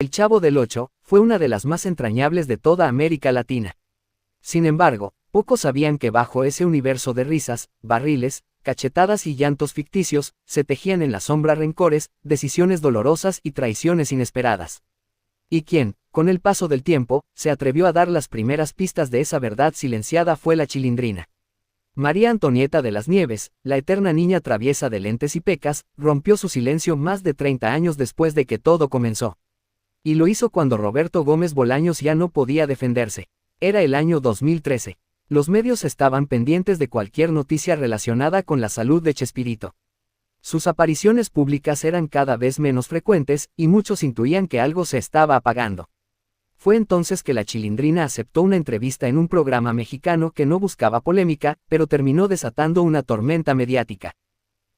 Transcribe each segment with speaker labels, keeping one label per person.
Speaker 1: El Chavo del Ocho fue una de las más entrañables de toda América Latina. Sin embargo, pocos sabían que bajo ese universo de risas, barriles, cachetadas y llantos ficticios, se tejían en la sombra rencores, decisiones dolorosas y traiciones inesperadas. Y quien, con el paso del tiempo, se atrevió a dar las primeras pistas de esa verdad silenciada fue la Chilindrina. María Antonieta de las Nieves, la eterna niña traviesa de lentes y pecas, rompió su silencio más de 30 años después de que todo comenzó. Y lo hizo cuando Roberto Gómez Bolaños ya no podía defenderse. Era el año 2013. Los medios estaban pendientes de cualquier noticia relacionada con la salud de Chespirito. Sus apariciones públicas eran cada vez menos frecuentes, y muchos intuían que algo se estaba apagando. Fue entonces que la Chilindrina aceptó una entrevista en un programa mexicano que no buscaba polémica, pero terminó desatando una tormenta mediática.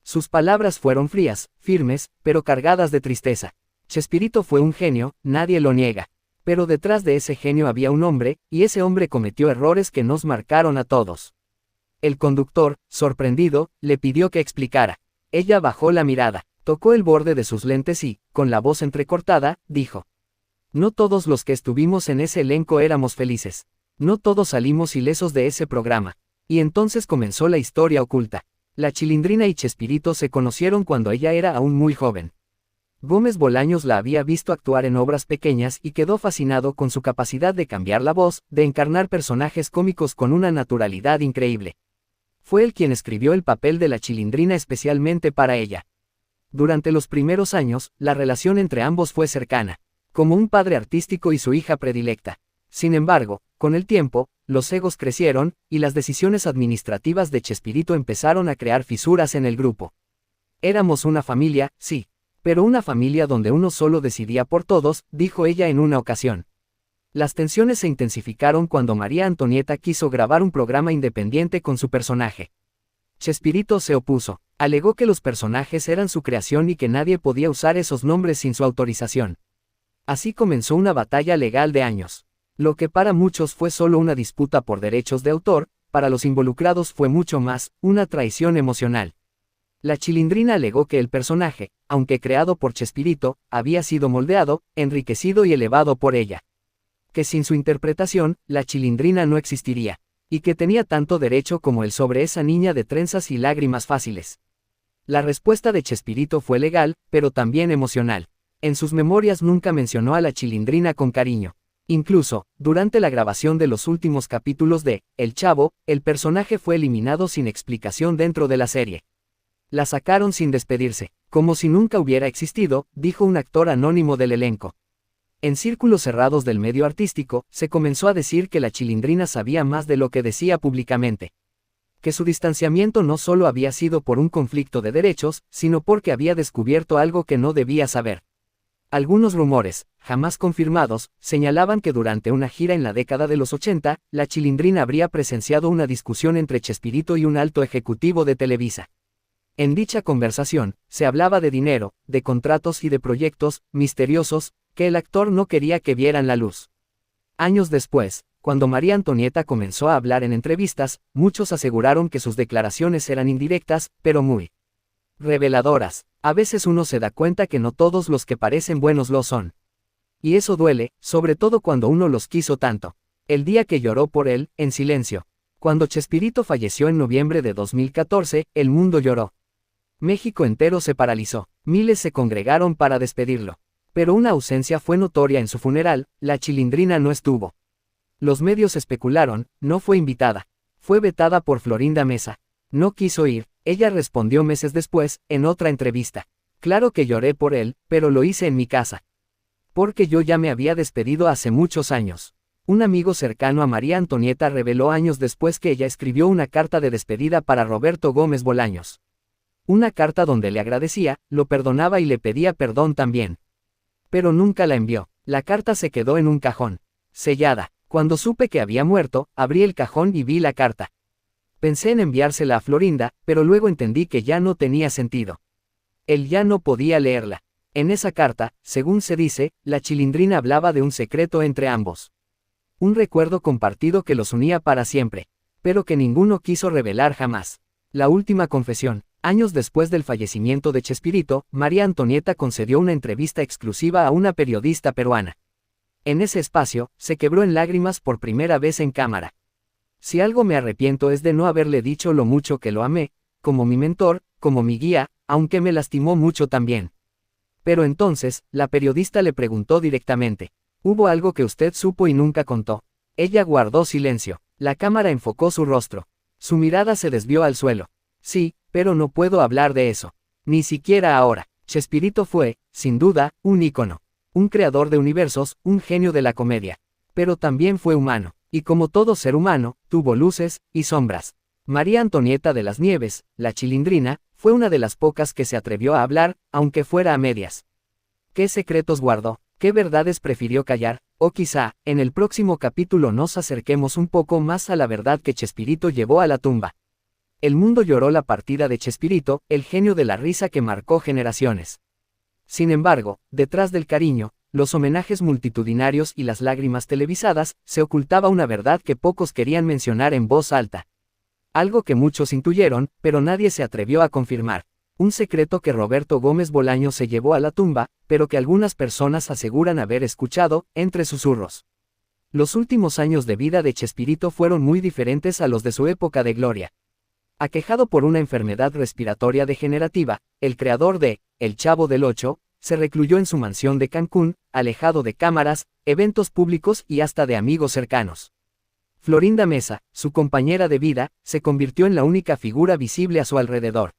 Speaker 1: Sus palabras fueron frías, firmes, pero cargadas de tristeza. Chespirito fue un genio, nadie lo niega. Pero detrás de ese genio había un hombre, y ese hombre cometió errores que nos marcaron a todos. El conductor, sorprendido, le pidió que explicara. Ella bajó la mirada, tocó el borde de sus lentes y, con la voz entrecortada, dijo: no todos los que estuvimos en ese elenco éramos felices. No todos salimos ilesos de ese programa. Y entonces comenzó la historia oculta. La Chilindrina y Chespirito se conocieron cuando ella era aún muy joven. Gómez Bolaños la había visto actuar en obras pequeñas y quedó fascinado con su capacidad de cambiar la voz, de encarnar personajes cómicos con una naturalidad increíble. Fue él quien escribió el papel de la Chilindrina especialmente para ella. Durante los primeros años, la relación entre ambos fue cercana, como un padre artístico y su hija predilecta. Sin embargo, con el tiempo, los egos crecieron, y las decisiones administrativas de Chespirito empezaron a crear fisuras en el grupo. Éramos una familia, sí. Pero una familia donde uno solo decidía por todos, dijo ella en una ocasión. Las tensiones se intensificaron cuando María Antonieta quiso grabar un programa independiente con su personaje. Chespirito se opuso, alegó que los personajes eran su creación y que nadie podía usar esos nombres sin su autorización. Así comenzó una batalla legal de años. Lo que para muchos fue solo una disputa por derechos de autor, para los involucrados fue mucho más, una traición emocional. La Chilindrina alegó que el personaje, aunque creado por Chespirito, había sido moldeado, enriquecido y elevado por ella. Que sin su interpretación, la Chilindrina no existiría, y que tenía tanto derecho como él sobre esa niña de trenzas y lágrimas fáciles. La respuesta de Chespirito fue legal, pero también emocional. En sus memorias nunca mencionó a la Chilindrina con cariño. Incluso, durante la grabación de los últimos capítulos de El Chavo, el personaje fue eliminado sin explicación dentro de la serie. La sacaron sin despedirse, como si nunca hubiera existido, dijo un actor anónimo del elenco. En círculos cerrados del medio artístico, se comenzó a decir que la Chilindrina sabía más de lo que decía públicamente. Que su distanciamiento no solo había sido por un conflicto de derechos, sino porque había descubierto algo que no debía saber. Algunos rumores, jamás confirmados, señalaban que durante una gira en la década de los 80, la Chilindrina habría presenciado una discusión entre Chespirito y un alto ejecutivo de Televisa. En dicha conversación, se hablaba de dinero, de contratos y de proyectos misteriosos que el actor no quería que vieran la luz. Años después, cuando María Antonieta comenzó a hablar en entrevistas, muchos aseguraron que sus declaraciones eran indirectas, pero muy reveladoras. A veces uno se da cuenta que no todos los que parecen buenos lo son. Y eso duele, sobre todo cuando uno los quiso tanto. El día que lloró por él, en silencio. Cuando Chespirito falleció en noviembre de 2014, el mundo lloró. México entero se paralizó, miles se congregaron para despedirlo. Pero una ausencia fue notoria en su funeral, la Chilindrina no estuvo. Los medios especularon, no fue invitada. Fue vetada por Florinda Mesa. No quiso ir, ella respondió meses después, en otra entrevista. Claro que lloré por él, pero lo hice en mi casa. Porque yo ya me había despedido hace muchos años. Un amigo cercano a María Antonieta reveló años después que ella escribió una carta de despedida para Roberto Gómez Bolaños. Una carta donde le agradecía, lo perdonaba y le pedía perdón también. Pero nunca la envió. La carta se quedó en un cajón, sellada. Cuando supe que había muerto, abrí el cajón y vi la carta. Pensé en enviársela a Florinda, pero luego entendí que ya no tenía sentido. Él ya no podía leerla. En esa carta, según se dice, la Chilindrina hablaba de un secreto entre ambos. Un recuerdo compartido que los unía para siempre, pero que ninguno quiso revelar jamás. La última confesión. Años después del fallecimiento de Chespirito, María Antonieta concedió una entrevista exclusiva a una periodista peruana. En ese espacio, se quebró en lágrimas por primera vez en cámara. Si algo me arrepiento es de no haberle dicho lo mucho que lo amé, como mi mentor, como mi guía, aunque me lastimó mucho también. Pero entonces, la periodista le preguntó directamente: ¿hubo algo que usted supo y nunca contó? Ella guardó silencio. La cámara enfocó su rostro. Su mirada se desvió al suelo. Sí, pero no puedo hablar de eso. Ni siquiera ahora. Chespirito fue, sin duda, un ícono. Un creador de universos, un genio de la comedia. Pero también fue humano. Y como todo ser humano, tuvo luces y sombras. María Antonieta de las Nieves, la Chilindrina, fue una de las pocas que se atrevió a hablar, aunque fuera a medias. ¿Qué secretos guardó? ¿Qué verdades prefirió callar? O quizá, en el próximo capítulo nos acerquemos un poco más a la verdad que Chespirito llevó a la tumba. El mundo lloró la partida de Chespirito, el genio de la risa que marcó generaciones. Sin embargo, detrás del cariño, los homenajes multitudinarios y las lágrimas televisadas, se ocultaba una verdad que pocos querían mencionar en voz alta. Algo que muchos intuyeron, pero nadie se atrevió a confirmar. Un secreto que Roberto Gómez Bolaños se llevó a la tumba, pero que algunas personas aseguran haber escuchado, entre susurros. Los últimos años de vida de Chespirito fueron muy diferentes a los de su época de gloria. Aquejado por una enfermedad respiratoria degenerativa, el creador de El Chavo del Ocho se recluyó en su mansión de Cancún, alejado de cámaras, eventos públicos y hasta de amigos cercanos. Florinda Mesa, su compañera de vida, se convirtió en la única figura visible a su alrededor.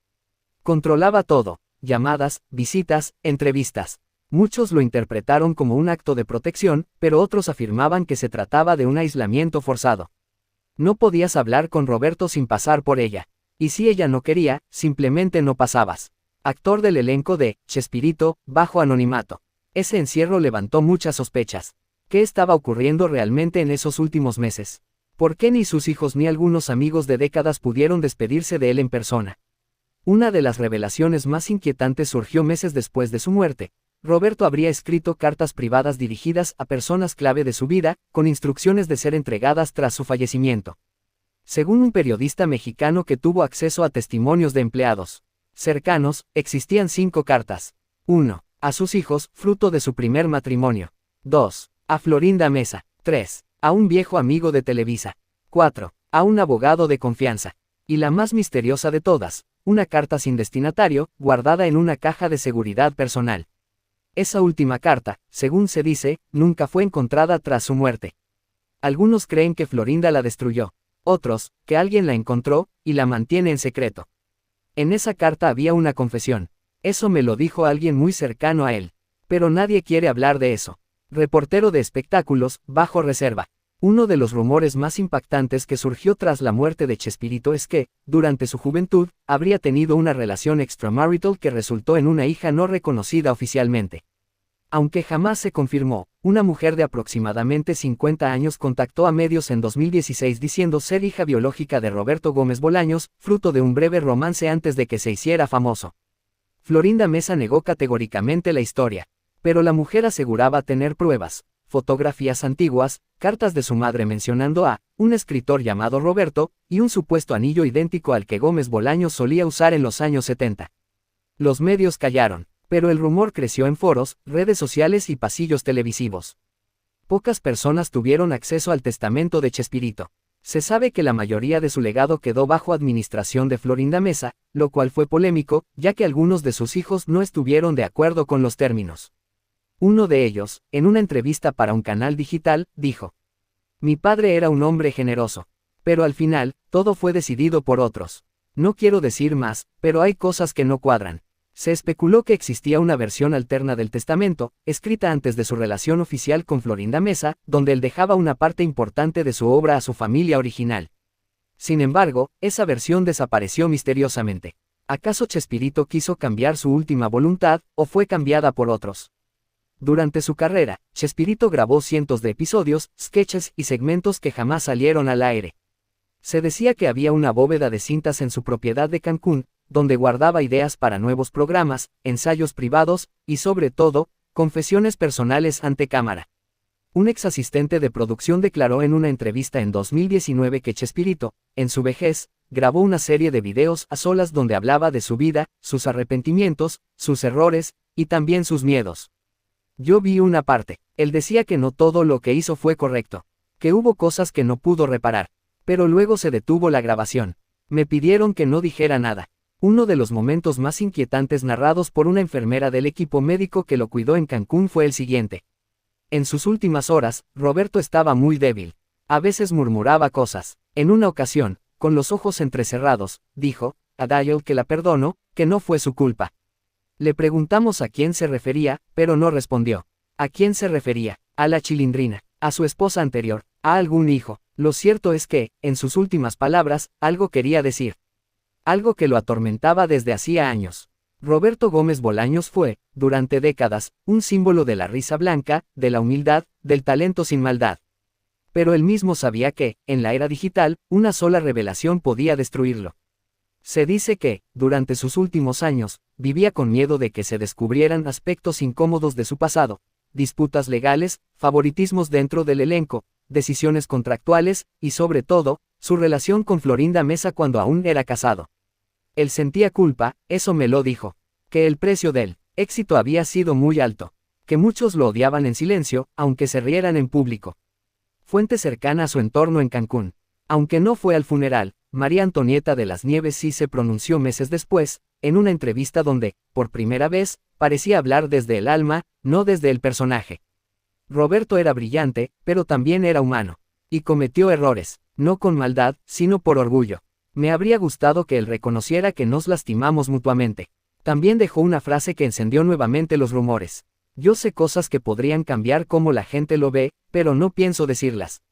Speaker 1: Controlaba todo: llamadas, visitas, entrevistas. Muchos lo interpretaron como un acto de protección, pero otros afirmaban que se trataba de un aislamiento forzado. No podías hablar con Roberto sin pasar por ella. Y si ella no quería, simplemente no pasabas. Actor del elenco de Chespirito, bajo anonimato. Ese encierro levantó muchas sospechas. ¿Qué estaba ocurriendo realmente en esos últimos meses? ¿Por qué ni sus hijos ni algunos amigos de décadas pudieron despedirse de él en persona? Una de las revelaciones más inquietantes surgió meses después de su muerte. Roberto habría escrito cartas privadas dirigidas a personas clave de su vida, con instrucciones de ser entregadas tras su fallecimiento. Según un periodista mexicano que tuvo acceso a testimonios de empleados cercanos, existían 5 cartas. 1. A sus hijos, fruto de su primer matrimonio. 2. A Florinda Mesa. 3. A un viejo amigo de Televisa. 4. A un abogado de confianza. Y la más misteriosa de todas, una carta sin destinatario, guardada en una caja de seguridad personal. Esa última carta, según se dice, nunca fue encontrada tras su muerte. Algunos creen que Florinda la destruyó. Otros, que alguien la encontró, y la mantiene en secreto. En esa carta había una confesión. Eso me lo dijo alguien muy cercano a él. Pero nadie quiere hablar de eso. Reportero de espectáculos, bajo reserva. Uno de los rumores más impactantes que surgió tras la muerte de Chespirito es que, durante su juventud, habría tenido una relación extramarital que resultó en una hija no reconocida oficialmente. Aunque jamás se confirmó, una mujer de aproximadamente 50 años contactó a medios en 2016 diciendo ser hija biológica de Roberto Gómez Bolaños, fruto de un breve romance antes de que se hiciera famoso. Florinda Mesa negó categóricamente la historia, pero la mujer aseguraba tener pruebas, fotografías antiguas, cartas de su madre mencionando a un escritor llamado Roberto, y un supuesto anillo idéntico al que Gómez Bolaños solía usar en los años 70. Los medios callaron, pero el rumor creció en foros, redes sociales y pasillos televisivos. Pocas personas tuvieron acceso al testamento de Chespirito. Se sabe que la mayoría de su legado quedó bajo administración de Florinda Mesa, lo cual fue polémico, ya que algunos de sus hijos no estuvieron de acuerdo con los términos. Uno de ellos, en una entrevista para un canal digital, dijo: "Mi padre era un hombre generoso. Pero al final, todo fue decidido por otros. No quiero decir más, pero hay cosas que no cuadran". Se especuló que existía una versión alterna del testamento, escrita antes de su relación oficial con Florinda Mesa, donde él dejaba una parte importante de su obra a su familia original. Sin embargo, esa versión desapareció misteriosamente. ¿Acaso Chespirito quiso cambiar su última voluntad, o fue cambiada por otros? Durante su carrera, Chespirito grabó cientos de episodios, sketches y segmentos que jamás salieron al aire. Se decía que había una bóveda de cintas en su propiedad de Cancún, donde guardaba ideas para nuevos programas, ensayos privados, y sobre todo, confesiones personales ante cámara. Un ex asistente de producción declaró en una entrevista en 2019 que Chespirito, en su vejez, grabó una serie de videos a solas donde hablaba de su vida, sus arrepentimientos, sus errores, y también sus miedos. Yo vi una parte. Él decía que no todo lo que hizo fue correcto, que hubo cosas que no pudo reparar. Pero luego se detuvo la grabación. Me pidieron que no dijera nada. Uno de los momentos más inquietantes narrados por una enfermera del equipo médico que lo cuidó en Cancún fue el siguiente. En sus últimas horas, Roberto estaba muy débil. A veces murmuraba cosas. En una ocasión, con los ojos entrecerrados, dijo, a Dial que la perdonó, que no fue su culpa. Le preguntamos a quién se refería, pero no respondió. ¿A quién se refería? A la Chilindrina, a su esposa anterior, a algún hijo. Lo cierto es que, en sus últimas palabras, algo quería decir. Algo que lo atormentaba desde hacía años. Roberto Gómez Bolaños fue, durante décadas, un símbolo de la risa blanca, de la humildad, del talento sin maldad. Pero él mismo sabía que, en la era digital, una sola revelación podía destruirlo. Se dice que, durante sus últimos años, vivía con miedo de que se descubrieran aspectos incómodos de su pasado, disputas legales, favoritismos dentro del elenco, decisiones contractuales, y sobre todo, su relación con Florinda Mesa cuando aún era casado. Él sentía culpa, eso me lo dijo, que el precio del éxito había sido muy alto, que muchos lo odiaban en silencio, aunque se rieran en público. Fuente cercana a su entorno en Cancún. Aunque no fue al funeral, María Antonieta de las Nieves sí se pronunció meses después, en una entrevista donde, por primera vez, parecía hablar desde el alma, no desde el personaje. Roberto era brillante, pero también era humano. Y cometió errores, no con maldad, sino por orgullo. Me habría gustado que él reconociera que nos lastimamos mutuamente. También dejó una frase que encendió nuevamente los rumores. Yo sé cosas que podrían cambiar cómo la gente lo ve, pero no pienso decirlas.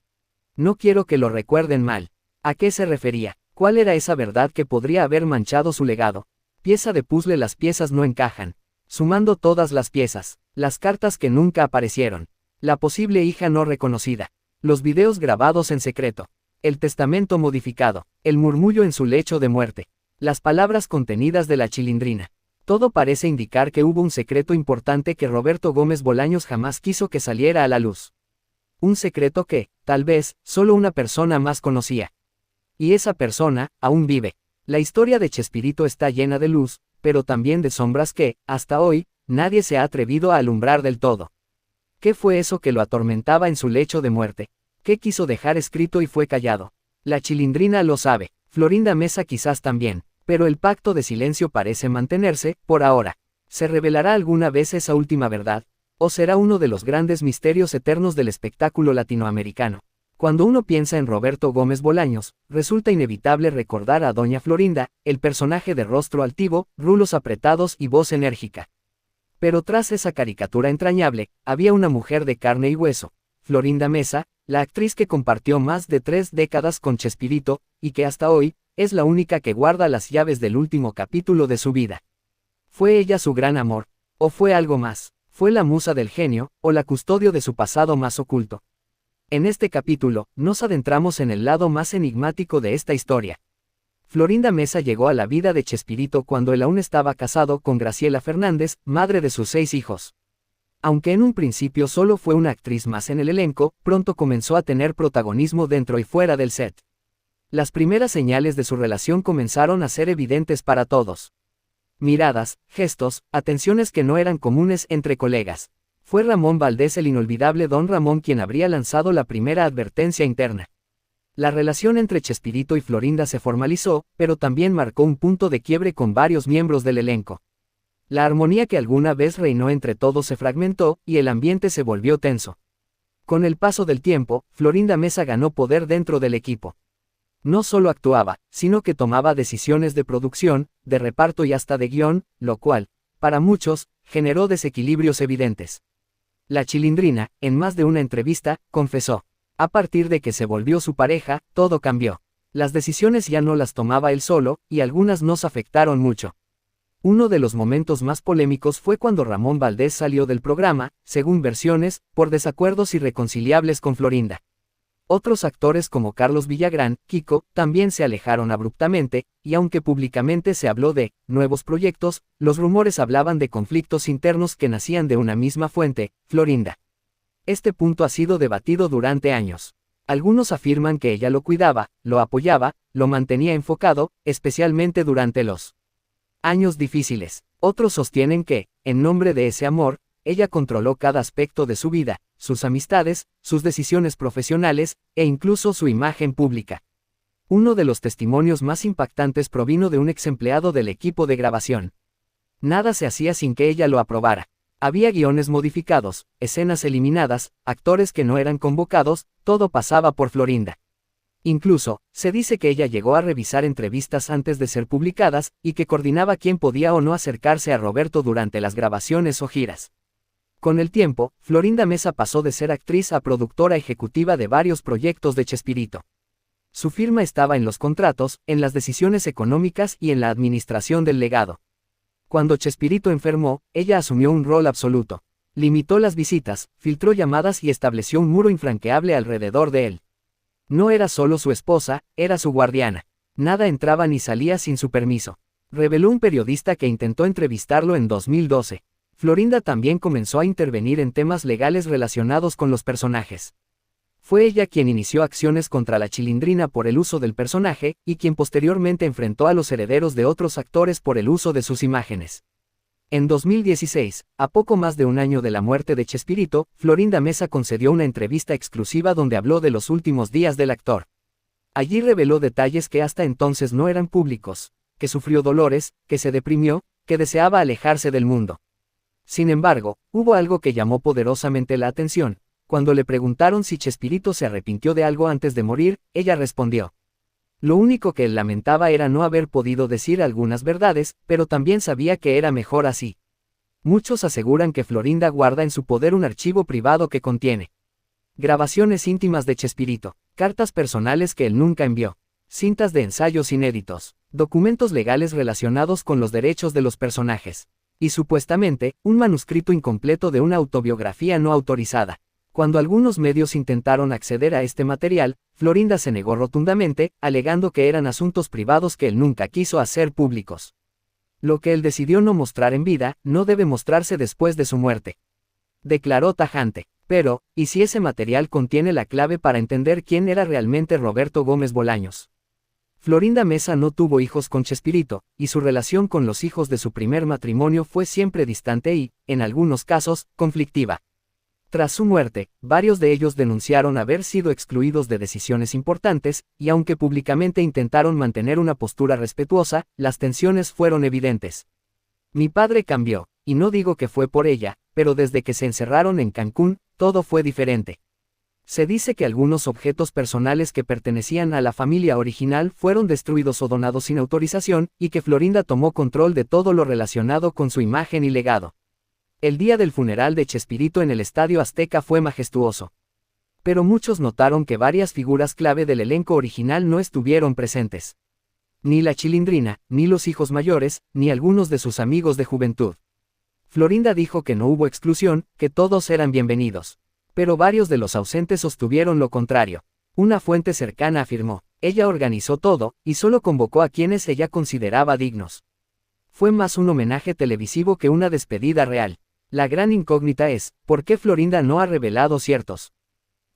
Speaker 1: No quiero que lo recuerden mal. ¿A qué se refería? ¿Cuál era esa verdad que podría haber manchado su legado? Pieza de puzzle, las piezas no encajan. Sumando todas las piezas, las cartas que nunca aparecieron, la posible hija no reconocida, los videos grabados en secreto, el testamento modificado, el murmullo en su lecho de muerte, las palabras contenidas de la Chilindrina. Todo parece indicar que hubo un secreto importante que Roberto Gómez Bolaños jamás quiso que saliera a la luz. Un secreto que, tal vez, solo una persona más conocía. Y esa persona, aún vive. La historia de Chespirito está llena de luz, pero también de sombras que, hasta hoy, nadie se ha atrevido a alumbrar del todo. ¿Qué fue eso que lo atormentaba en su lecho de muerte? ¿Qué quiso dejar escrito y fue callado? La Chilindrina lo sabe, Florinda Mesa quizás también, pero el pacto de silencio parece mantenerse, por ahora. ¿Se revelará alguna vez esa última verdad? ¿O será uno de los grandes misterios eternos del espectáculo latinoamericano? Cuando uno piensa en Roberto Gómez Bolaños, resulta inevitable recordar a Doña Florinda, el personaje de rostro altivo, rulos apretados y voz enérgica. Pero tras esa caricatura entrañable, había una mujer de carne y hueso, Florinda Mesa, la actriz que compartió más de 3 décadas con Chespirito, y que hasta hoy, es la única que guarda las llaves del último capítulo de su vida. ¿Fue ella su gran amor? ¿O fue algo más? ¿Fue la musa del genio, o la custodio de su pasado más oculto? En este capítulo, nos adentramos en el lado más enigmático de esta historia. Florinda Mesa llegó a la vida de Chespirito cuando él aún estaba casado con Graciela Fernández, madre de sus 6 hijos. Aunque en un principio solo fue una actriz más en el elenco, pronto comenzó a tener protagonismo dentro y fuera del set. Las primeras señales de su relación comenzaron a ser evidentes para todos. Miradas, gestos, atenciones que no eran comunes entre colegas. Fue Ramón Valdés, el inolvidable Don Ramón, quien habría lanzado la primera advertencia interna. La relación entre Chespirito y Florinda se formalizó, pero también marcó un punto de quiebre con varios miembros del elenco. La armonía que alguna vez reinó entre todos se fragmentó, y el ambiente se volvió tenso. Con el paso del tiempo, Florinda Mesa ganó poder dentro del equipo. No solo actuaba, sino que tomaba decisiones de producción, de reparto y hasta de guión, lo cual, para muchos, generó desequilibrios evidentes. La Chilindrina, en más de una entrevista, confesó: a partir de que se volvió su pareja, todo cambió. Las decisiones ya no las tomaba él solo, y algunas nos afectaron mucho. Uno de los momentos más polémicos fue cuando Ramón Valdés salió del programa, según versiones, por desacuerdos irreconciliables con Florinda. Otros actores como Carlos Villagrán, Kiko, también se alejaron abruptamente, y aunque públicamente se habló de nuevos proyectos, los rumores hablaban de conflictos internos que nacían de una misma fuente, Florinda. Este punto ha sido debatido durante años. Algunos afirman que ella lo cuidaba, lo apoyaba, lo mantenía enfocado, especialmente durante los años difíciles. Otros sostienen que, en nombre de ese amor, ella controló cada aspecto de su vida, sus amistades, sus decisiones profesionales, e incluso su imagen pública. Uno de los testimonios más impactantes provino de un ex empleado del equipo de grabación. Nada se hacía sin que ella lo aprobara. Había guiones modificados, escenas eliminadas, actores que no eran convocados, todo pasaba por Florinda. Incluso, se dice que ella llegó a revisar entrevistas antes de ser publicadas, y que coordinaba quién podía o no acercarse a Roberto durante las grabaciones o giras. Con el tiempo, Florinda Meza pasó de ser actriz a productora ejecutiva de varios proyectos de Chespirito. Su firma estaba en los contratos, en las decisiones económicas y en la administración del legado. Cuando Chespirito enfermó, ella asumió un rol absoluto. Limitó las visitas, filtró llamadas y estableció un muro infranqueable alrededor de él. No era solo su esposa, era su guardiana. Nada entraba ni salía sin su permiso. Reveló un periodista que intentó entrevistarlo en 2012. Florinda también comenzó a intervenir en temas legales relacionados con los personajes. Fue ella quien inició acciones contra la Chilindrina por el uso del personaje, y quien posteriormente enfrentó a los herederos de otros actores por el uso de sus imágenes. En 2016, a poco más de un año de la muerte de Chespirito, Florinda Meza concedió una entrevista exclusiva donde habló de los últimos días del actor. Allí reveló detalles que hasta entonces no eran públicos, que sufrió dolores, que se deprimió, que deseaba alejarse del mundo. Sin embargo, hubo algo que llamó poderosamente la atención. Cuando le preguntaron si Chespirito se arrepintió de algo antes de morir, ella respondió. Lo único que él lamentaba era no haber podido decir algunas verdades, pero también sabía que era mejor así. Muchos aseguran que Florinda guarda en su poder un archivo privado que contiene grabaciones íntimas de Chespirito, cartas personales que él nunca envió, cintas de ensayos inéditos, documentos legales relacionados con los derechos de los personajes, y supuestamente, un manuscrito incompleto de una autobiografía no autorizada. Cuando algunos medios intentaron acceder a este material, Florinda se negó rotundamente, alegando que eran asuntos privados que él nunca quiso hacer públicos. Lo que él decidió no mostrar en vida, no debe mostrarse después de su muerte. Declaró tajante. Pero, ¿y si ese material contiene la clave para entender quién era realmente Roberto Gómez Bolaños? Florinda Meza no tuvo hijos con Chespirito, y su relación con los hijos de su primer matrimonio fue siempre distante y, en algunos casos, conflictiva. Tras su muerte, varios de ellos denunciaron haber sido excluidos de decisiones importantes, y aunque públicamente intentaron mantener una postura respetuosa, las tensiones fueron evidentes. Mi padre cambió, y no digo que fue por ella, pero desde que se encerraron en Cancún, todo fue diferente. Se dice que algunos objetos personales que pertenecían a la familia original fueron destruidos o donados sin autorización, y que Florinda tomó control de todo lo relacionado con su imagen y legado. El día del funeral de Chespirito en el Estadio Azteca fue majestuoso. Pero muchos notaron que varias figuras clave del elenco original no estuvieron presentes. Ni la Chilindrina, ni los hijos mayores, ni algunos de sus amigos de juventud. Florinda dijo que no hubo exclusión, que todos eran bienvenidos. Pero varios de los ausentes sostuvieron lo contrario. Una fuente cercana afirmó, ella organizó todo, y solo convocó a quienes ella consideraba dignos. Fue más un homenaje televisivo que una despedida real. La gran incógnita es, ¿por qué Florinda no ha revelado ciertos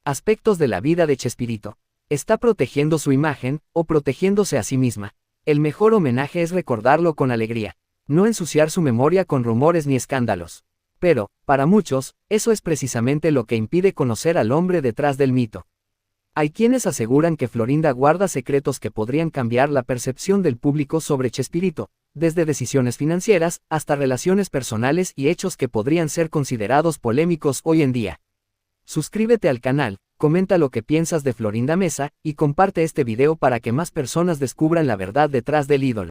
Speaker 1: aspectos de la vida de Chespirito? ¿Está protegiendo su imagen, o protegiéndose a sí misma? El mejor homenaje es recordarlo con alegría, no ensuciar su memoria con rumores ni escándalos. Pero, para muchos, eso es precisamente lo que impide conocer al hombre detrás del mito. Hay quienes aseguran que Florinda guarda secretos que podrían cambiar la percepción del público sobre Chespirito, desde decisiones financieras, hasta relaciones personales y hechos que podrían ser considerados polémicos hoy en día. Suscríbete al canal, comenta lo que piensas de Florinda Meza, y comparte este video para que más personas descubran la verdad detrás del ídolo.